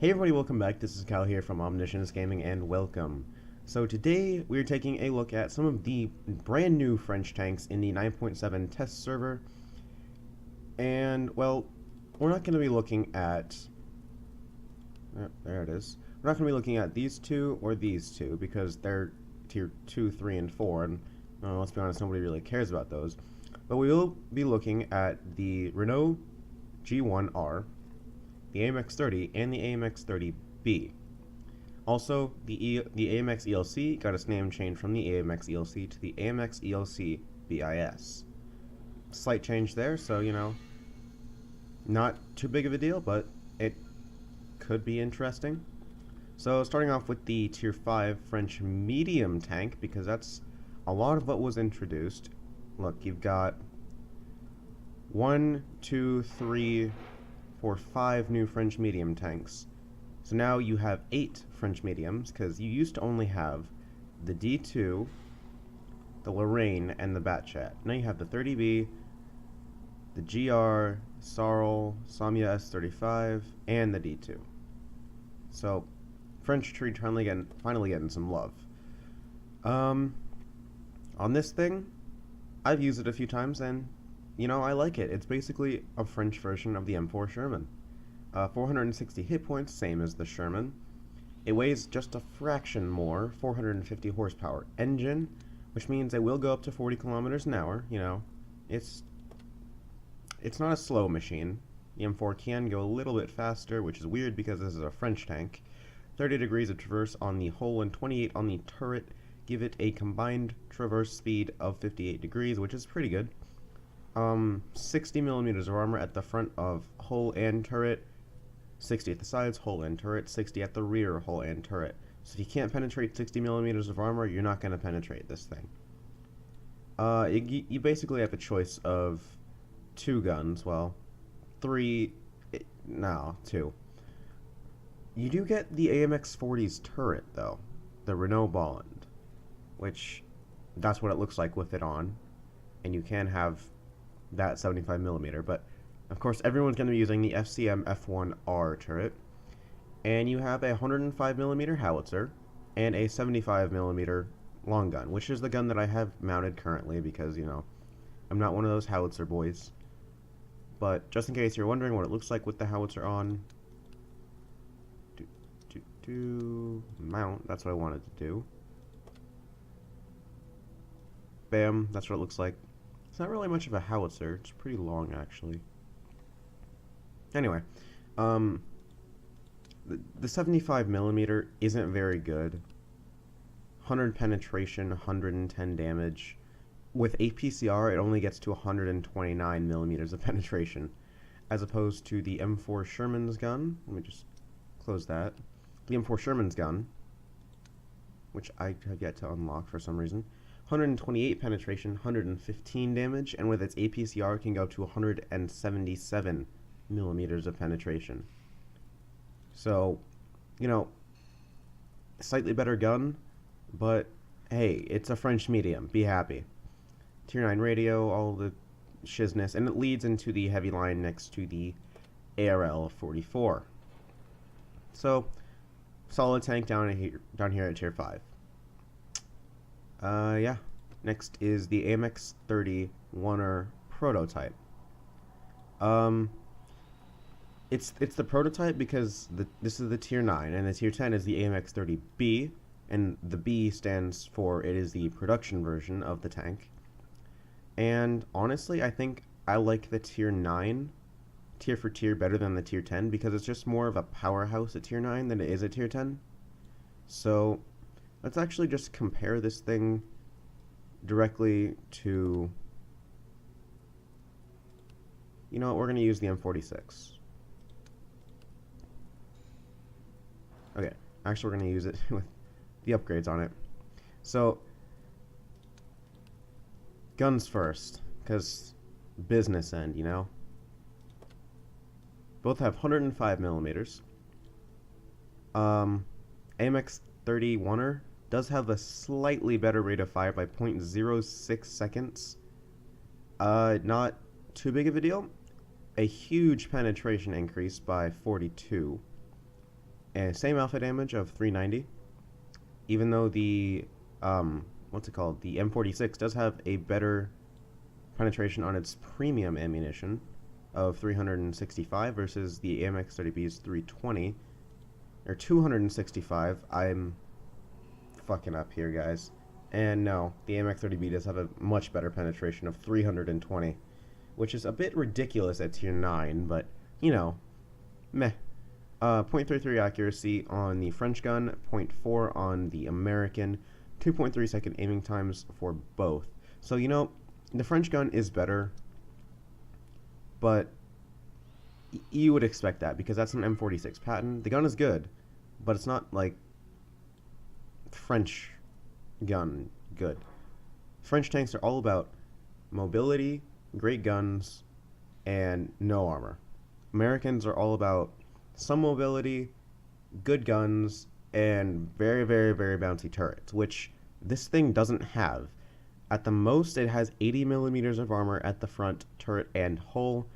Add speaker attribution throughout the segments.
Speaker 1: Hey everybody, welcome back. This is Kyle here from Omniscience Gaming, and welcome. So today we're taking a look at some of the brand new French tanks in the 9.7 test server. And, well, we're not going to be looking at... there it is. We're not going to be looking at these two or these two, because they're tier 2, 3, and 4, and let's be honest, nobody really cares about those. But we will be looking at the Renault G1R, the AMX-30, and the AMX-30B. Also, the AMX ELC got its name changed from the AMX ELC to the AMX ELC BIS. Slight change there, so, not too big of a deal, but it could be interesting. So, starting off with the Tier 5 French medium tank, because that's a lot of what was introduced. Look, you've got 1, 2, 3, 4, 5 new French medium tanks. So now you have 8 French mediums, because you used to only have the D2, the Lorraine, and the Batchat. Now you have the 30B, the GR, Sarl, Samya S35, and the D2. So, French tree finally getting some love. On this thing, I've used it a few times, and I like it. It's basically a French version of the M4 Sherman. 460 hit points, same as the Sherman. It weighs just a fraction more, 450 horsepower engine, which means it will go up to 40 kilometers an hour. It's not a slow machine. The M4 can go a little bit faster, which is weird because this is a French tank. 30 degrees of traverse on the hull and 28 on the turret give it a combined traverse speed of 58 degrees, which is pretty good. 60 millimeters of armor at the front of hull and turret, 60 at the sides, hull and turret, 60 at the rear, hull and turret. So if you can't penetrate 60 millimeters of armor, you're not going to penetrate this thing. You basically have a choice of 2 guns, well, 3, no, 2. You do get the AMX-40's turret, though, the Renault Bolland, which, that's what it looks like with it on, and you can have that 75mm, but of course everyone's going to be using the FCM F1R turret, and you have a 105mm howitzer and a 75mm long gun, which is the gun that I have mounted currently because, I'm not one of those howitzer boys. But just in case you're wondering what it looks like with the howitzer on, mount, that's what I wanted to do. Bam, that's what it looks like. It's not really much of a howitzer. It's pretty long, actually. Anyway, the 75mm isn't very good. 100 penetration, 110 damage. With APCR, it only gets to 129 millimeters of penetration, as opposed to the M4 Sherman's gun. Let me just close that. The M4 Sherman's gun, which I have yet to unlock for some reason. 128 penetration, 115 damage, and with its APCR can go up to 177 millimeters of penetration. So, slightly better gun, but hey, it's a French medium. Be happy. Tier 9 radio, all the shizness, and it leads into the heavy line next to the ARL 44. So, solid tank down here at Tier 5. Yeah. Next is the AMX-30 1er prototype. It's the prototype because this is the Tier 9, and the Tier 10 is the AMX-30B, and the B stands for it is the production version of the tank. And honestly, I think I like the Tier 9 tier for tier better than the Tier 10 because it's just more of a powerhouse at Tier 9 than it is at Tier 10. So let's actually just compare this thing directly to, we're going to use the M46. Okay, actually we're going to use it with the upgrades on it. So, guns first, because business end, Both have 105 millimeters. AMX 31er does have a slightly better rate of fire by 0.06 seconds. Not too big of a deal. A huge penetration increase by 42. and same alpha damage of 390, even though the what's it called, the M46 does have a better penetration on its premium ammunition of 365 versus the AMX-30B's 320, or 265. I'm fucking up here, guys. And no, the AMX-30B does have a much better penetration of 320, which is a bit ridiculous at tier 9, but, you know, meh. 0.33 accuracy on the French gun, 0.4 on the American, 2.3 second aiming times for both. So, you know, the French gun is better, but you would expect that because that's an M46 patent. The gun is good, but it's not like French gun good. French tanks are all about mobility, great guns, and no armor. Americans are all about some mobility, good guns, and very, very, very bouncy turrets, which this thing doesn't have. At the most, it has 80 millimeters of armor at the front turret and hull,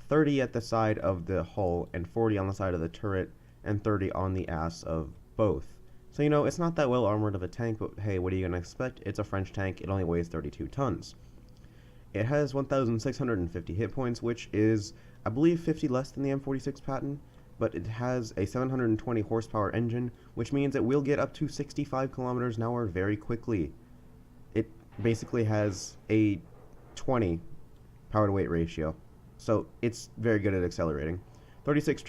Speaker 1: 30 at the side of the hull, and 40 on the side of the turret, and 30 on the ass of both. So, you know, it's not that well armored of a tank, but hey, what are you going to expect? It's a French tank, it only weighs 32 tons. It has 1,650 hit points, which is, I believe, 50 less than the M46 patent, but it has a 720 horsepower engine, which means it will get up to 65 kilometers an hour very quickly. It basically has a 20 power to weight ratio, so it's very good at accelerating. 36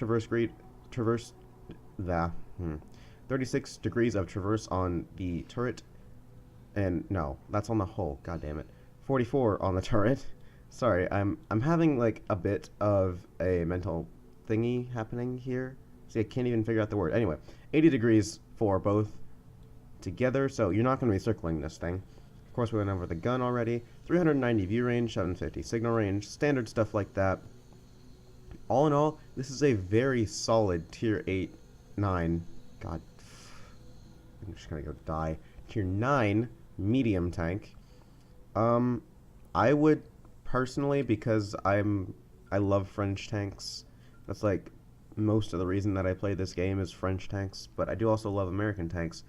Speaker 1: 36 degrees of traverse on the turret, and no, that's on the hull, god damn it. 44 on the turret. Sorry, I'm having like a bit of a mental thingy happening here. See, I can't even figure out the word. Anyway, 80 degrees for both together, so you're not going to be circling this thing. Of course, we went over the gun already. 390 view range, 750 signal range, standard stuff like that. All in all, this is a very solid tier 8, 9, god, I'm just gonna go die, tier 9 medium tank. I would personally, because I love French tanks, that's like most of the reason that I play this game is French tanks, but I do also love American tanks.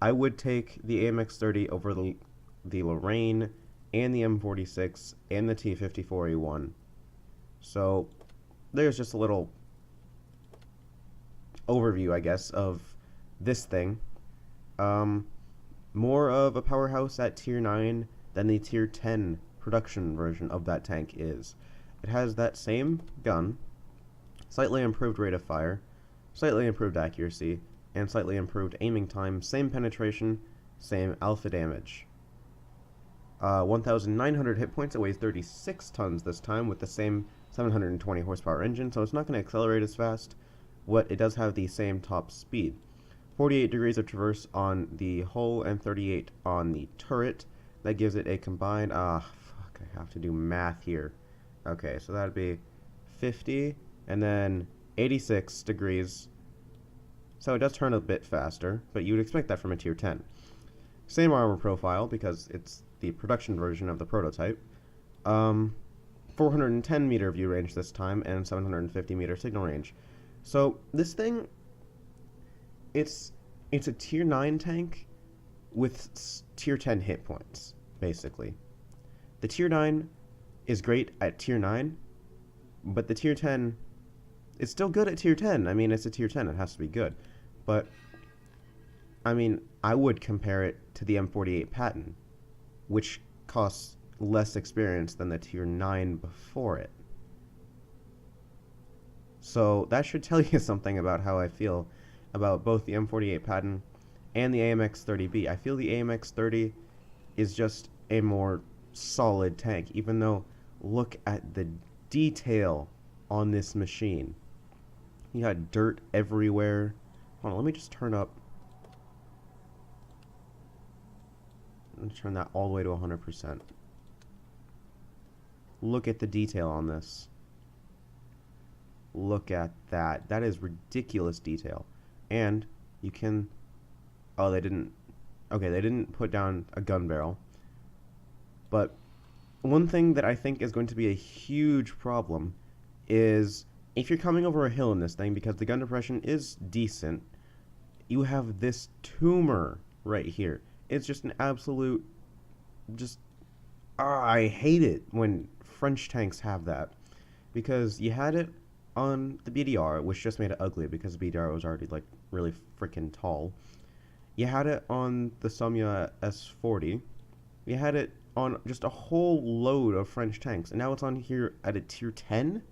Speaker 1: I would take the AMX-30 over the Lorraine and the M46 and the T-54A1. So there's just a little overview, I guess, of this thing. More of a powerhouse at tier 9 than the tier 10 production version of that tank is. It has that same gun, slightly improved rate of fire, slightly improved accuracy, and slightly improved aiming time, same penetration, same alpha damage. 1,900 hit points, it weighs 36 tons this time with the same 720 horsepower engine, so it's not going to accelerate as fast. It does have the same top speed. 48 degrees of traverse on the hull and 38 on the turret. That gives it a combined, I have to do math here. Okay, so that'd be 50 and then 86 degrees. So it does turn a bit faster, but you would expect that from a tier 10. Same armor profile because it's the production version of the prototype. 410 meter view range this time and 750 meter signal range. So this thing, it's a tier 9 tank with tier 10 hit points, basically. The tier 9 is great at tier 9, but the tier 10 is still good at tier 10. I mean, it's a tier 10, it has to be good. But, I mean, I would compare it to the M48 Patton, which costs less experience than the tier 9 before it. So that should tell you something about how I feel about both the M48 Patton and the AMX-30B. I feel the AMX-30 is just a more solid tank, even though look at the detail on this machine. You got dirt everywhere. Hold on, let me just turn up. Let's turn that all the way to 100%. Look at the detail on this. Look at that. That is ridiculous detail. And you can... Oh, they didn't... Okay, they didn't put down a gun barrel. But one thing that I think is going to be a huge problem is if you're coming over a hill in this thing, because the gun depression is decent, you have this tumor right here. It's just an absolute, just, I hate it when French tanks have that. Because you had it on the BDR, which just made it ugly because the BDR was already, like, really freaking tall. You had it on the Samya S40. You had it on just a whole load of French tanks. And now it's on here at a tier 10?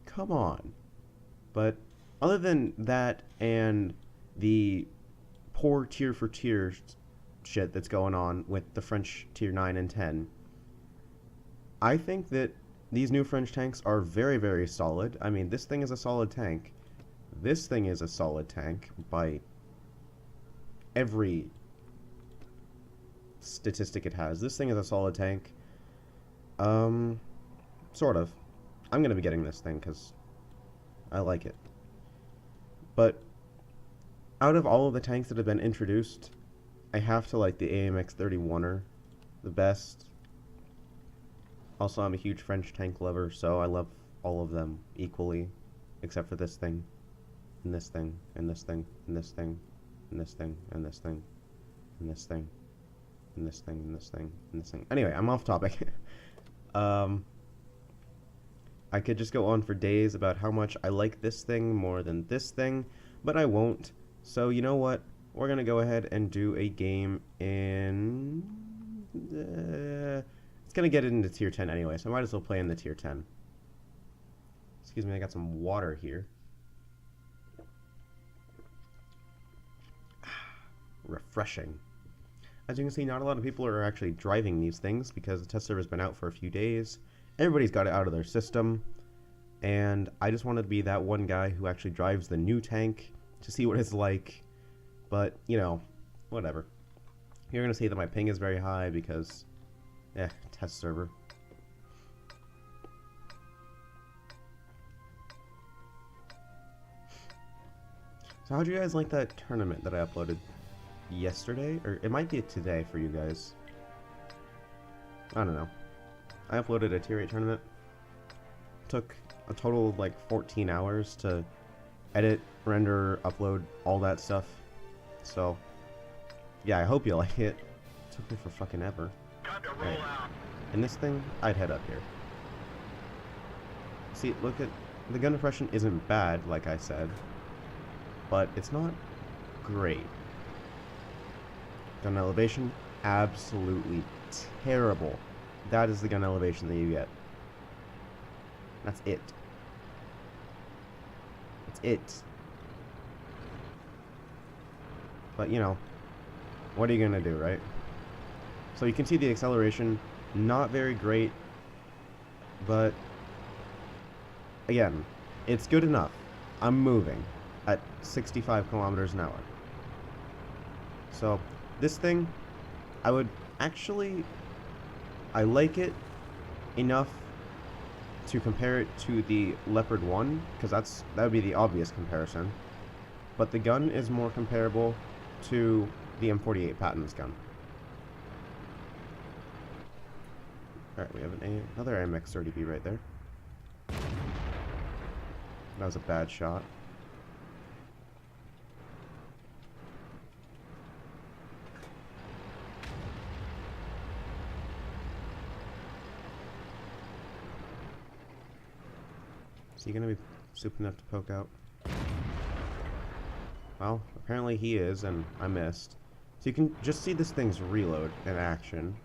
Speaker 1: Come on. But other than that and the poor tier for tier shit that's going on with the French tier 9 and 10, I think that these new French tanks are very, very solid. I mean, this thing is a solid tank. This thing is a solid tank by every statistic it has. This thing is a solid tank. Sort of. I'm going to be getting this thing because I like it. But out of all of the tanks that have been introduced, I have to like the AMX 31er the best. Also, I'm a huge French tank lover, so I love all of them equally, except for this thing, and this thing, and this thing, and this thing, and this thing, and this thing, and this thing, and this thing, and this thing, and this thing. Anyway, I'm off topic. I could just go on for days about how much I like this thing more than this thing, but I won't. So, you know what? We're going to go ahead and do a game in... it's going to get it into tier 10 anyway, so I might as well play in the tier 10. Excuse me, I got some water here. Refreshing. As you can see, not a lot of people are actually driving these things because the test server's been out for a few days. Everybody's got it out of their system, and I just wanted to be that one guy who actually drives the new tank to see what it's like. But, you know, whatever. You're going to see that my ping is very high because, test server. So how'd you guys like that tournament that I uploaded yesterday? Or it might be today for you guys. I don't know. I uploaded a tier 8 tournament. Took a total of like 14 hours to edit, render, upload, all that stuff. So, yeah, I hope you like it. It took me for fucking ever. Right. And this thing, I'd head up here. See, look at... the gun impression isn't bad, like I said. But it's not great. Gun elevation, absolutely terrible. That is the gun elevation that you get. That's it. That's it. But, you know, what are you gonna do, right? So you can see the acceleration, not very great, but, again, it's good enough. I'm moving at 65 kilometers an hour. So, this thing, I would actually... I like it enough to compare it to the Leopard 1, because that would be the obvious comparison. But the gun is more comparable to the M48 Patton's gun. Alright, we have another AMX 30B right there. That was a bad shot. Is he gonna be stupid enough to poke out? Well, apparently he is, and I missed. So you can just see this thing's reload in action.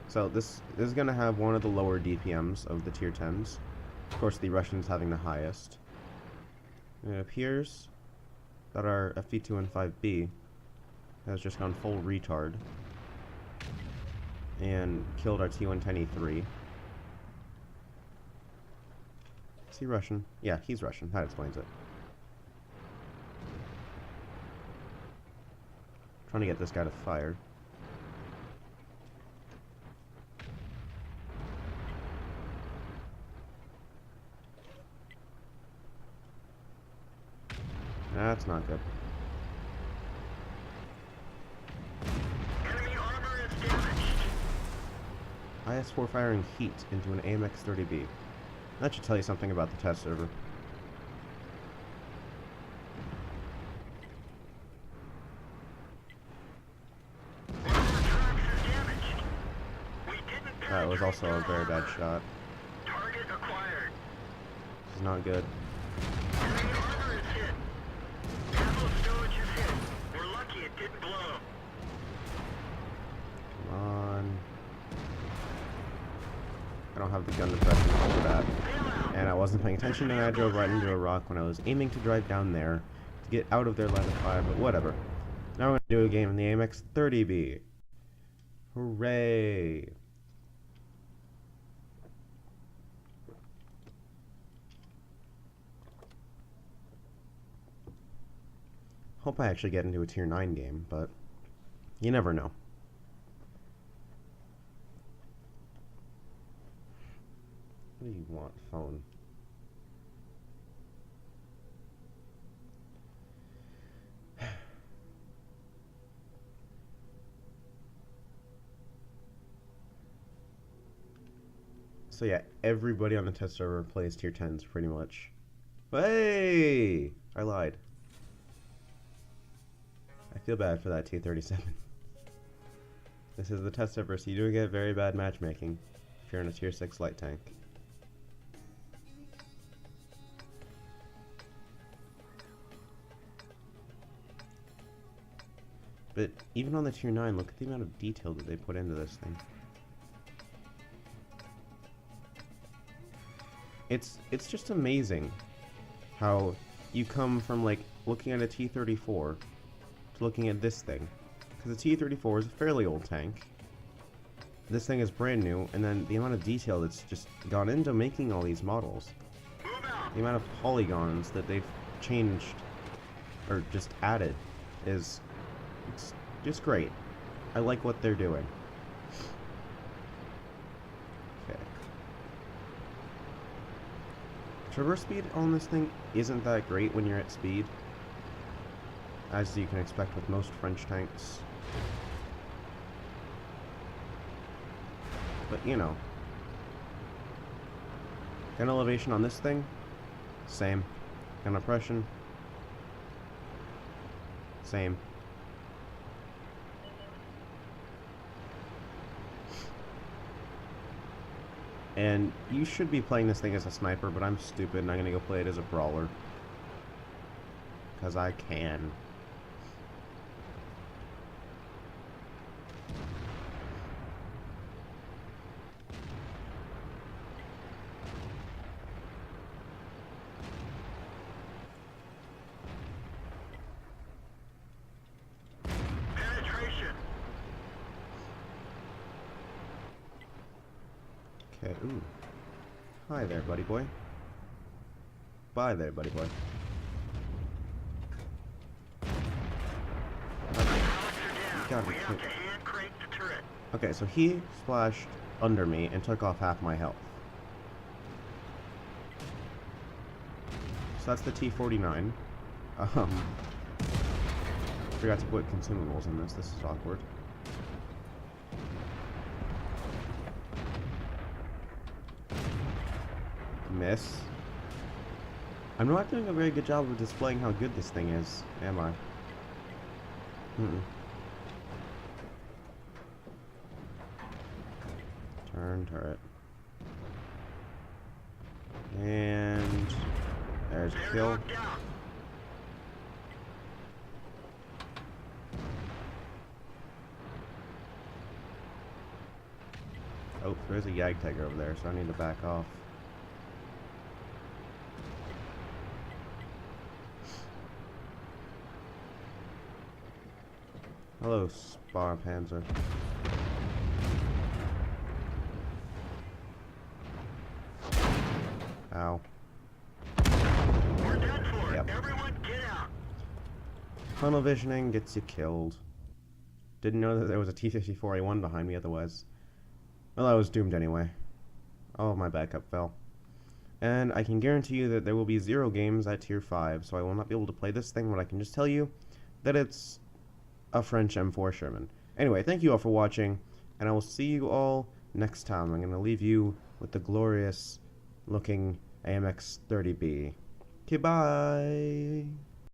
Speaker 1: So this is gonna have one of the lower DPMs of the tier 10s. Of course, the Russians having the highest. And it appears that our FV215B has just gone full retard and killed our T110E3. Is he Russian? Yeah, he's Russian. That explains it. Trying to get this guy to fire. That's not good.
Speaker 2: Enemy armor is damaged.
Speaker 1: IS-4 firing heat into an AMX 30B. That should tell you something about the test server. That was also a very bad shot.
Speaker 2: Target acquired.
Speaker 1: This is not good.
Speaker 2: Enemy armor is hit. Capital stowage is hit. We're lucky it didn't blow.
Speaker 1: Come on. I don't have the gun depression for that. And I wasn't paying attention and I drove right into a rock when I was aiming to drive down there to get out of their line of fire, but whatever. Now we're going to do a game in the AMX 30B. Hooray! Hope I actually get into a tier 9 game, but you never know. What do you want, phone? So yeah, everybody on the test server plays tier 10s pretty much. Hey! I lied. I feel bad for that T-37. This is the test server, so you do get very bad matchmaking if you're in a tier 6 light tank. But even on the tier 9, look at the amount of detail that they put into this thing. It's just amazing how you come from like looking at a T-34 to looking at this thing. Because the T-34 is a fairly old tank. This thing is brand new, and then the amount of detail that's just gone into making all these models. The amount of polygons that they've changed or just added is it's just great. I like what they're doing. Okay. Traverse speed on this thing isn't that great when you're at speed, as you can expect with most French tanks. But, you know. Gun elevation on this thing, same. Gun oppression, same. And you should be playing this thing as a sniper, but I'm stupid and I'm gonna go play it as a brawler. Because I can.
Speaker 2: Penetration.
Speaker 1: Okay, ooh. Hi there, buddy boy. Bye there, buddy boy.
Speaker 2: Alex are down.
Speaker 1: Gotta be
Speaker 2: We have
Speaker 1: kidding.
Speaker 2: to hand crank the turret.
Speaker 1: Okay, so he splashed under me and took off half my health. So that's the T-49. Forgot to put consumables in this. This is awkward. Miss. I'm not doing a very good job of displaying how good this thing is, am I? Turn turret. And there's a kill.
Speaker 2: Knocked out.
Speaker 1: Oh, there's a Yagtag over there, so I need to back off. Hello, Spar Panzer. Ow.
Speaker 2: We're done for.
Speaker 1: Yep.
Speaker 2: Everyone get out.
Speaker 1: Tunnel visioning gets you killed. Didn't know that there was a T-54A1 behind me otherwise. Well, I was doomed anyway. Oh, my backup fell. And I can guarantee you that there will be 0 games at Tier 5, so I will not be able to play this thing, but I can just tell you that it's a French M4 Sherman. Anyway, thank you all for watching, and I will see you all next time. I'm going to leave you with the glorious looking AMX 30B. Okay, bye!